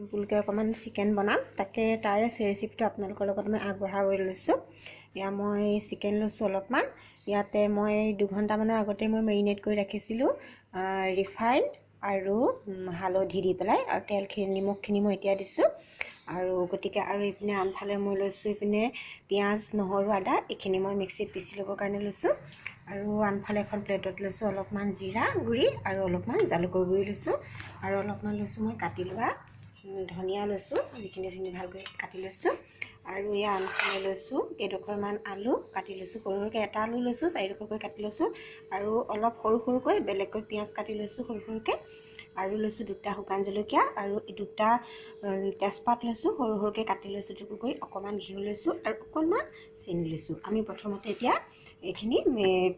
চিম্পুলকৈ অকণমান চিকেন বনাম, তাকে তাৰে ৰেচিপিটো আপোনালোকৰ লগত মই আগবঢ়াবলৈ লৈছোঁ। এয়া মই চিকেন লৈছোঁ অলপমান। ইয়াতে মই 2 ঘণ্টামানৰ আগতে মই মেৰিনেট কৰি ৰাখিছিলোঁ ৰিফাইন আৰু হালধি দি পেলাই, আৰু তেলখিনি নিমখখিনি মই এতিয়া দিছোঁ। আৰু গতিকে আৰু এইপিনে আনফালে মই লৈছোঁ এইপিনে পিঁয়াজ, নহৰু, আদা এইখিনি মই মিক্সিত পিচি ল'বৰ কাৰণে লৈছোঁ। আৰু আনফালে এখন প্লেটত লৈছোঁ অলপমান জিৰা গুড়ি আৰু অলপমান জালুকৰ গুড়ি লৈছোঁ, আৰু অলপমান লৈছোঁ মই কাটি লোৱা ধনিয়া লৈছোঁ, যিখিনি ভালকৈ কাটি লৈছোঁ। আৰু এয়া আনফালে লৈছোঁ কেইডোখৰমান আলু কাটি লৈছোঁ, সৰু সৰুকৈ এটা আলু লৈছোঁ, 4টুকুৰকৈ কাটি লৈছোঁ। আৰু অলপ সৰু সৰুকৈ বেলেগকৈ পিঁয়াজ কাটি লৈছোঁ সৰু সৰুকৈ। আৰু লৈছোঁ 2টা শুকান জলকীয়া আৰু 2টা তেজপাত লৈছোঁ, সৰু সৰুকৈ কাটি লৈছোঁ টুকুৰ কৰি। অকণমান ঘিউ লৈছোঁ আৰু অকণমান চেনি লৈছোঁ। আমি প্ৰথমতে এতিয়া এইখিনি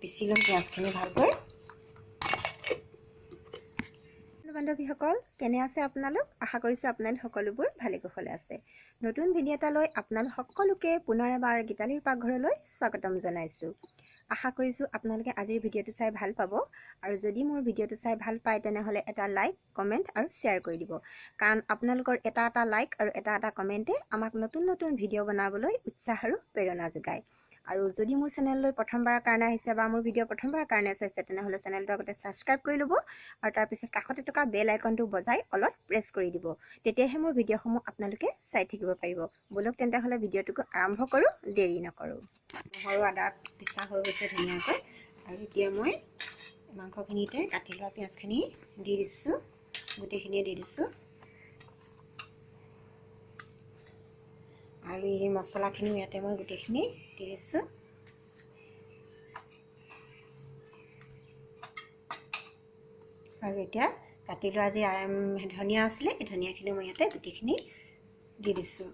পিচি ল'ম পিঁয়াজখিনি ভালকৈ। বান্ধৱীসকল, কেনে আছে আপোনালোক? আশা কৰিছোঁ আপোনালোক সকলোবোৰ ভালে কুশলে আছে। নতুন ভিডিঅ' এটালৈ আপোনালোক সকলোকে পুনৰ এবাৰ গীতালীৰ পাকঘৰলৈ স্বাগতম জনাইছোঁ। আশা কৰিছোঁ আপোনালোকে আজিৰ ভিডিঅ'টো চাই ভাল পাব, আৰু যদি মোৰ ভিডিঅ'টো চাই ভাল পায় তেনেহ'লে এটা লাইক, কমেণ্ট আৰু শ্বেয়াৰ কৰি দিব। কাৰণ আপোনালোকৰ এটা লাইক আৰু এটা কমেণ্টে আমাক নতুন নতুন ভিডিঅ' বনাবলৈ উৎসাহ আৰু প্ৰেৰণা যোগায়। আৰু যদি মোৰ চেনেললৈ প্ৰথমবাৰৰ কাৰণে আহিছে বা মোৰ ভিডিঅ' প্ৰথমবাৰৰ কাৰণে চাইছে তেনেহ'লে চেনেলটো আগতে ছাবস্ক্ৰাইব কৰি ল'ব, আৰু তাৰপিছত কাষতে থকা বেল আইকনটো বজাই অলপ প্ৰেছ কৰি দিব। তেতিয়াহে মোৰ ভিডিঅ'সমূহ আপোনালোকে চাই থাকিব পাৰিব। ব'লক তেন্তে হ'লে ভিডিঅ'টোকো আৰম্ভ কৰোঁ, দেৰি নকৰোঁ। নহৰু আদা পিছা হৈ গৈছে ধুনীয়াকৈ, আৰু এতিয়া মই মাংসখিনিতে কাটি লোৱা পিঁয়াজখিনি দি দিছোঁ, গোটেইখিনিয়ে দি দিছোঁ। আৰু এই মছলাখিনিও ইয়াতে মই গোটেইখিনি দি দিছোঁ। আৰু এতিয়া কাটি লোৱা যি ধনিয়া আছিলে, এই ধনিয়াখিনিও মই ইয়াতে গোটেইখিনি দি দিছোঁ।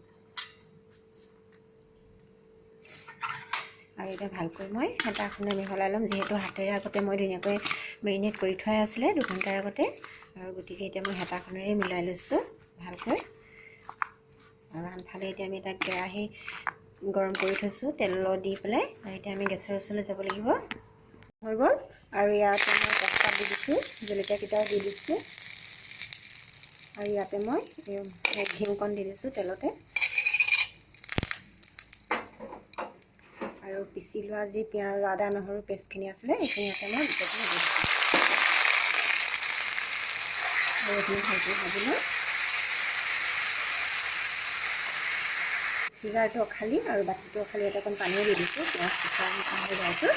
আৰু এতিয়া ভালকৈ মই হেতাখনে মিহলাই ল'ম, যিহেতু হাতেৰে আগতে মই ধুনীয়াকৈ মেৰিনেট কৰি থোৱাই আছিলে 2 ঘণ্টাৰ আগতে। আৰু গতিকে এতিয়া মই হেতাখনেৰে মিলাই লৈছোঁ ভালকৈ। আৰু আনফালে এতিয়া আমি এটা কেৰাহী গৰম কৰি থৈছোঁ তেল দি পেলাই, আৰু এতিয়া আমি গেছৰ ওচৰলৈ যাব লাগিব। হৈ গ'ল। আৰু ইয়াতে মই তেজপাত দি দিছোঁ, জলকীয়াকেইটাও দি দিছোঁ, আৰু ইয়াতে মই ঘিউ অকণ দি দিছোঁ তেলতে। আৰু পিচি লোৱা যি পিঁয়াজ, আদা, নহৰু পেষ্টখিনি আছিলে সেইখিনি ইয়াতে মই গোটেইখিনি দি দিছোঁ। আৰু এইখিনি ভালকৈ ভাজি লওঁ। সিজাৰটো খালি আৰু বাকীটো খালি এটা অকণ পানীও দি দিছোঁ, পিঁয়াজ পিছা হৈ যায়টো,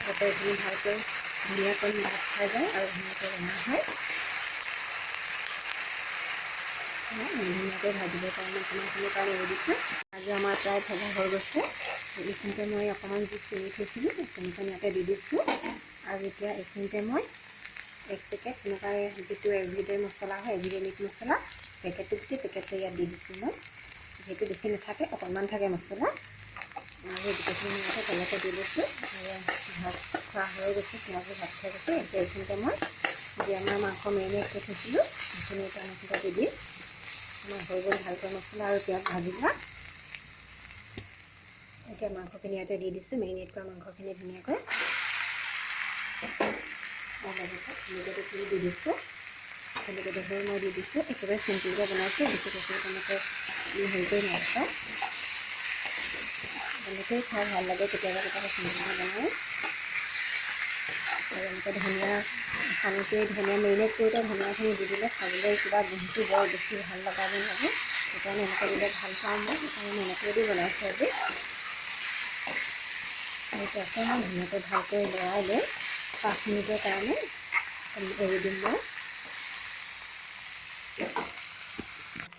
যাতে এইখিনি ভালকৈ ধুনীয়াকৈ ভাত খাই যায় আৰু ধুনীয়াকৈ ৰঙা হয়। ধুনীয়াকৈ ভাজিবৰ কাৰণে অকণমানখিনিৰ কাৰণে এৰি দিছোঁ। আজি আমাৰ প্ৰায় ভজা হৈ গৈছে। এইখিনিতে মই অকণমান যি চেনি থৈছিলোঁ চেনিখন ইয়াতে দি দিছোঁ। আৰু এতিয়া এইখিনিতে মই 1 পেকেট এনেকুৱা যিটো এভৰিডে মছলা হয়, এভৰিডে মিট মছলা, পেকেটটো গোটেই পেকেটটো ইয়াত দি দিছোঁ মই। যিহেতু বেছি নাথাকে, অকণমান থাকে মছলা। আৰু গোটেইখিনি মই ইয়াতে তেলতে দি দিছোঁ। আৰু ভাত খোৱা হৈ গৈছে, পিঁয়াজো ভাত খাই গৈছে। এতিয়া এইখিনিতে মই যি আমাৰ মাংস মেৰিনেট কৰি থৈছিলোঁ সেইখিনি এতিয়া মছলা দি দিম। আমাৰ হৈ গ'ল ভালকৈ মছলা আৰু পিঁয়াজ ভাজি লোৱা। এতিয়া মাংসখিনি ইয়াতে দি দিছোঁ, মেৰিনেট কৰা মাংসখিনি ধুনীয়াকৈ গোটেইখিনি দি দিছোঁ। তেনেকৈ ধৰি মই দি দিছোঁ। একেবাৰে চিম্পুলকৈ বনাইছোঁ, বেছি তেনেকৈ হেৰি কৰি নাখাওঁ। এনেকৈয়ে খাই ভাল লাগে, কেতিয়াবা চিম্পুলকৈ বনাই। আৰু এনেকৈ ধনিয়া সানিতেই ধনিয়া মেৰিনেট কৰোঁতে ধনিয়াখিনি দি দিলে খাবলৈ কিবা গোন্ধটো বৰ বেছি ভাল লগা যেন লাগে। সেইকাৰণে এনেকৈ দিলে ভাল পাওঁ মই, সেইকাৰণে এনেকৈ দি বনাইছোঁ আজি। আৰু তাতে মই ধুনীয়াকৈ ভালকৈ লৰাই লৈ 5 মিনিটৰ কাৰণে এৰি দিম মই।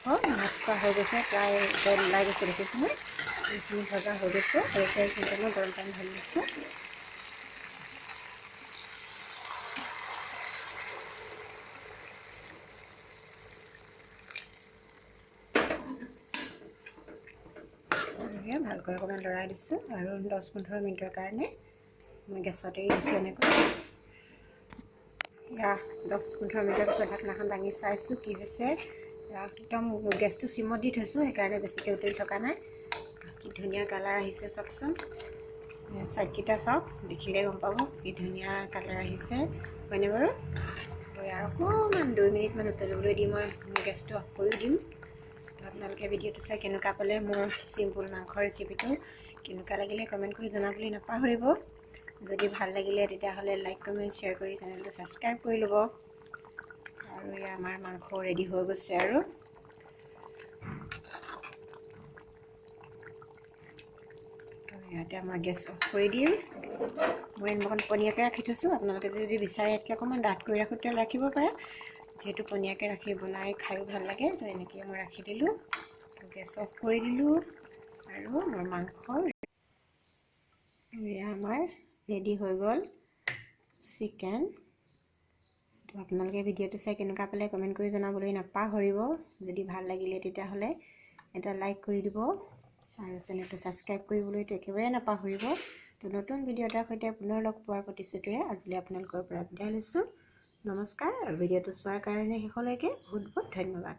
মাছ খোৱা হৈ গৈছে, প্ৰায় তেল ওলাই গৈছে দেখিছোঁ। এইখিনি ভজা হৈ গৈছে, আৰু এতিয়া এইখিনিতে মই গৰম পানী ঢালি দিছোঁ। ভালকৈ অকণমান লৰাই দিছোঁ, আৰু 10-15 মিনিটৰ কাৰণে মই গেছতে এৰি দিছোঁ এনেকৈ। এয়া 10-15 মিনিটৰ পিছত ঢাকনাখন দাঙি চাইছোঁ কি হৈছে। একদম গেছটো চিমত দি থৈছোঁ, সেইকাৰণে বেছিকৈ উতলি থকা নাই। কি ধুনীয়া কালাৰ আহিছে চাওকচোন। ছাইডকেইটা চাওক, দেখিলে গম পাব কি ধুনীয়া কালাৰ আহিছে, হয়নে বাৰু? আৰু অকণমান 2 মিনিটমান উতলিবলৈ দি মই গেছটো অফ কৰি দিম। আপোনালোকে ভিডিঅ'টো চাই কেনেকুৱা পালে, মোৰ চিম্পুল মাংসৰ ৰেচিপিটো কেনেকুৱা লাগিলে কমেণ্ট কৰি জনাবলৈ নাপাহৰিব। যদি ভাল লাগিলে তেতিয়াহ'লে লাইক কমেণ্ট শ্বেয়াৰ কৰি চেনেলটো ছাবস্ক্ৰাইব কৰি ল'ব। আৰু আমাৰ মাংস ৰেডি হৈ গৈছে আৰু ইয়াতে আমাৰ গেছ অফ কৰি দিম। মই অকণ পনীয়াকৈ ৰাখি থৈছোঁ। আপোনালোকে যদি বিচাৰে ইয়াতকৈ অকণমান ডাঠ কৰি ৰাখোঁ তেল ৰাখিব পাৰে। যিহেতু পনীয়াকৈ ৰাখি বনাই খায়ো ভাল লাগে, তো এনেকৈ মই ৰাখি দিলোঁ। গেছ অফ কৰি দিলোঁ আৰু মোৰ মাংস আমাৰ ৰেডি হৈ গ'ল চিকেন। তো আপোনালোকে ভিডিঅ'টো চাই কেনেকুৱা পালে কমেণ্ট কৰি জনাবলৈ নাপাহৰিব। যদি ভাল লাগিলে তেতিয়াহ'লে এটা লাইক কৰি দিব আৰু চেনেলটো ছাবস্ক্ৰাইব কৰিবলৈতো একেবাৰে নাপাহৰিব। তো নতুন ভিডিঅ' এটাৰ সৈতে পুনৰ লগ পোৱাৰ প্ৰতিশ্ৰুতিৰে আজিলৈ আপোনালোকৰ পৰা বিদায় লৈছোঁ। নমস্কাৰ। আৰু ভিডিঅ'টো চোৱাৰ কাৰণে শেষলৈকে বহুত বহুত ধন্যবাদ।